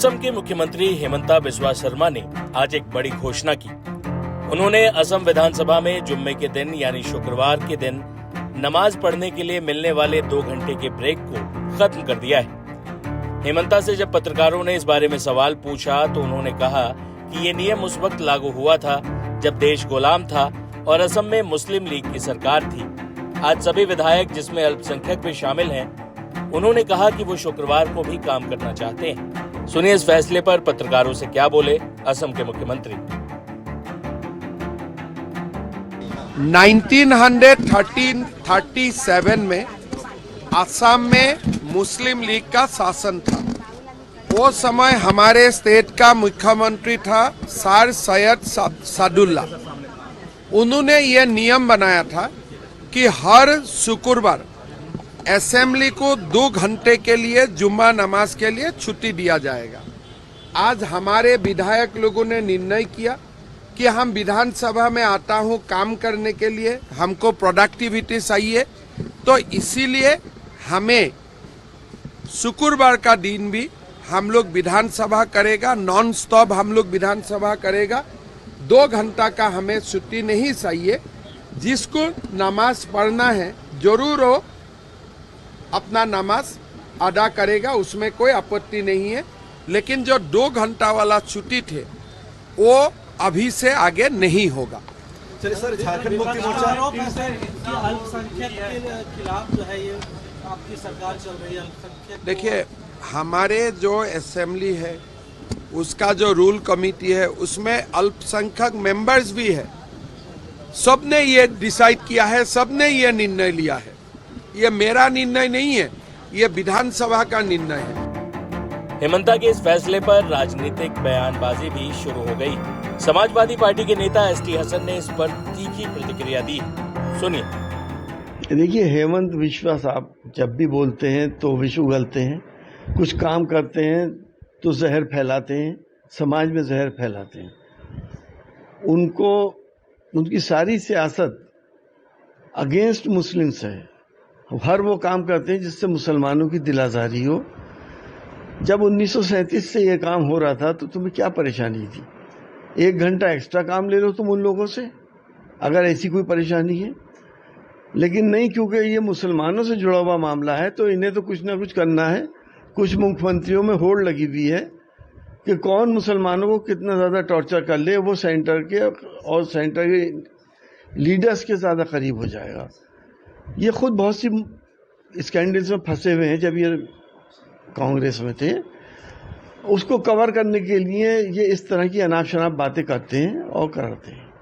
असम के मुख्यमंत्री हेमंता बिस्वा शर्मा ने आज एक बड़ी घोषणा की। उन्होंने असम विधानसभा में जुम्मे के दिन यानी शुक्रवार के दिन नमाज पढ़ने के लिए मिलने वाले 2 घंटे के ब्रेक को खत्म कर दिया है। हेमंता से जब पत्रकारों ने इस बारे में सवाल पूछा तो उन्होंने कहा कि ये नियम उस वक्त लागू हुआ था जब देश गुलाम था और असम में मुस्लिम लीग की सरकार थी। आज सभी विधायक जिसमें अल्पसंख्यक भी शामिल हैं, उन्होंने कहा कि वो शुक्रवार को भी काम करना चाहते हैं। सुनिए इस फैसले पर पत्रकारों से क्या बोले असम के मुख्यमंत्री। 1937 में असम में मुस्लिम लीग का शासन था। वो समय हमारे स्टेट का मुख्यमंत्री था सर सैयद सादुल्ला। उन्होंने ये नियम बनाया था कि हर शुक्रवार असेंबली को 2 घंटे के लिए जुम्मा नमाज के लिए छुट्टी दिया जाएगा। आज हमारे विधायक लोगों ने निर्णय किया कि हम विधानसभा में आता हूं काम करने के लिए, हमको प्रोडक्टिविटी चाहिए, तो इसीलिए हमें शुक्रवार का दिन भी हम लोग विधानसभा करेगा, नॉन स्टॉप हम लोग विधानसभा करेगा। 2 घंटा का हमें छुट्टी नहीं चाहिए। जिसको नमाज पढ़ना है जरूर हो अपना नमाज अदा करेगा, उसमें कोई आपत्ति नहीं है। लेकिन जो 2 घंटा वाला छुट्टी थे वो अभी से आगे नहीं होगा। चलिए सर, झारखंड मुक्ति मोर्चा अल्पसंख्यक के खिलाफ जो है ये आपकी सरकार चल रही है। अल्पसंख्यक देखिए, हमारे जो असेंबली है उसका जो रूल कमेटी है उसमें अल्पसंख्यक मेंबर्स भी है। सबने ये डिसाइड किया है, सबने ये निर्णय लिया है। ये मेरा निर्णय नहीं है, ये विधानसभा का निर्णय है। हेमंता के इस फैसले पर राजनीतिक बयानबाजी भी शुरू हो गई। समाजवादी पार्टी के नेता एसटी हसन ने इस पर तीखी प्रतिक्रिया दी। सुनिए। देखिए, हेमंत बिस्वा साहब जब भी बोलते हैं तो विष उगलते हैं, कुछ काम करते हैं तो जहर फैलाते हैं, समाज में जहर फैलाते हैं। उनकी सारी सियासत अगेंस्ट मुस्लिम्स है। हर वो काम करते हैं जिससे मुसलमानों की दिल आज़ारी हो। जब 1937 से ये काम हो रहा था तो तुम्हें क्या परेशानी थी? 1 घंटा एक्स्ट्रा काम ले लो तुम उन लोगों से, अगर ऐसी कोई परेशानी है। लेकिन नहीं, क्योंकि ये मुसलमानों से जुड़ा हुआ मामला है तो इन्हें तो कुछ ना कुछ करना है। कुछ मुख्यमंत्रियों में होड़ लगी हुई है कि कौन मुसलमानों को कितना ज़्यादा टॉर्चर कर ले, वो सेंटर के और सेंटर के लीडर्स के ज़्यादा करीब हो जाएगा। ये खुद बहुत सी स्कैंडल्स में फंसे हुए हैं। जब ये कांग्रेस में थे, उसको कवर करने के लिए ये इस तरह की अनाप शनाप बातें करते हैं और कराते हैं।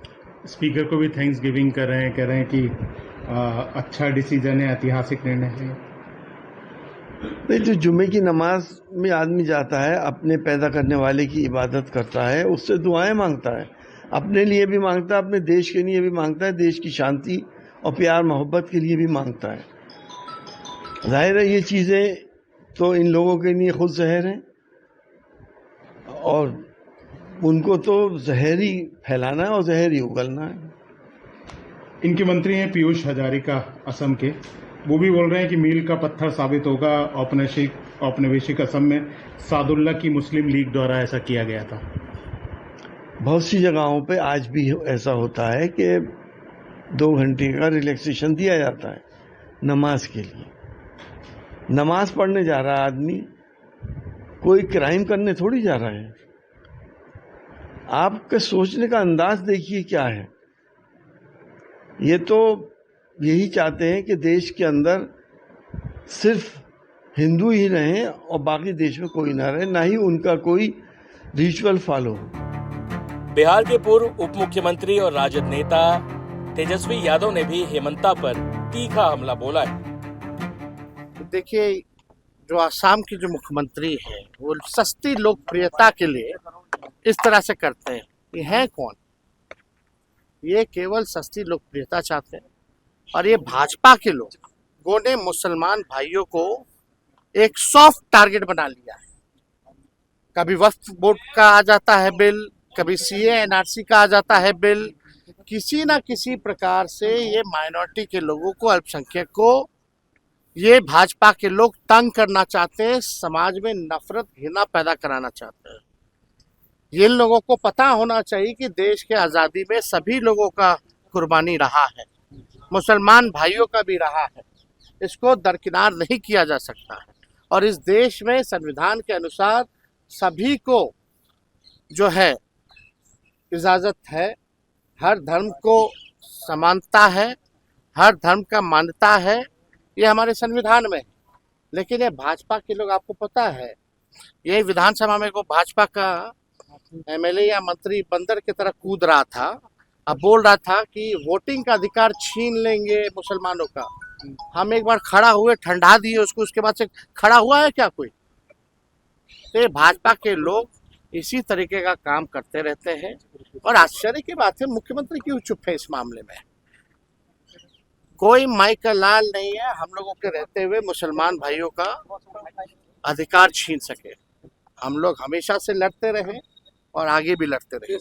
स्पीकर को भी थैंक्स गिविंग कर रहे हैं, कह रहे हैं कि अच्छा डिसीजन है, ऐतिहासिक निर्णय है। नहीं, तो जुम्मे की नमाज में आदमी जाता है, अपने पैदा करने वाले की इबादत करता है, उससे दुआएं मांगता है, अपने लिए भी मांगता है, अपने देश के लिए भी मांगता है, देश की शांति और प्यार मोहब्बत के लिए भी मांगता है। जाहिर है ये चीज़ें तो इन लोगों के लिए खुद जहर हैं और उनको तो जहर ही फैलाना है और जहर ही उगलना है। इनके मंत्री हैं पीयूष हजारिका असम के, वो भी बोल रहे हैं कि मील का पत्थर साबित होगा औपनिवेशिक असम में सादुल्ला की मुस्लिम लीग द्वारा ऐसा किया गया था। बहुत सी जगहों पे आज भी ऐसा होता है कि 2 घंटे का रिलैक्सेशन दिया जाता है नमाज के लिए। नमाज पढ़ने जा रहा है आदमी, कोई क्राइम करने थोड़ी जा रहा है। आपके सोचने का अंदाज देखिए क्या है। ये तो यही चाहते हैं कि देश के अंदर सिर्फ हिंदू ही रहें और बाकी देश में कोई ना रहे, ना ही उनका कोई रिचुअल फॉलो हो। बिहार के पूर्व उप मुख्यमंत्री और राजद नेता तेजस्वी यादव ने भी हेमंता पर तीखा हमला बोला है। देखिए, जो आसाम की जो मुख्यमंत्री है वो सस्ती लोकप्रियता के लिए इस तरह से करते हैं। ये है कौन? ये केवल सस्ती लोकप्रियता चाहते हैं। और ये भाजपा के लोगों ने मुसलमान भाइयों को एक सॉफ्ट टारगेट बना लिया है। कभी वक्फ बोर्ड का आ जाता है बिल, कभी सीए एनआरसी का आ जाता है बिल। किसी ना किसी प्रकार से ये माइनॉरिटी के लोगों को, अल्पसंख्यक को ये भाजपा के लोग तंग करना चाहते हैं, समाज में नफरत घृणा पैदा कराना चाहते हैं। ये लोगों को पता होना चाहिए कि देश के आज़ादी में सभी लोगों का कुर्बानी रहा है, मुसलमान भाइयों का भी रहा है। इसको दरकिनार नहीं किया जा सकता है। और इस देश में संविधान के अनुसार सभी को जो है इजाज़त है, हर धर्म को समानता है, हर धर्म का मान्यता है, ये हमारे संविधान में है। लेकिन ये भाजपा के लोग, आपको पता है, ये विधानसभा में को भाजपा का एमएलए या मंत्री बंदर की तरह कूद रहा था। अब बोल रहा था कि वोटिंग का अधिकार छीन लेंगे मुसलमानों का। हम एक बार खड़ा हुए, ठंडा दिए उसको, उसके बाद से खड़ा हुआ है क्या कोई? तो ये भाजपा के लोग इसी तरीके का काम करते रहते हैं। और आश्चर्य की बात है, मुख्यमंत्री क्यों चुप है इस मामले में? कोई माई का लाल नहीं है हम लोगों के रहते हुए मुसलमान भाइयों का अधिकार छीन सके। हम लोग हमेशा से लड़ते रहे और आगे भी लड़ते रहे।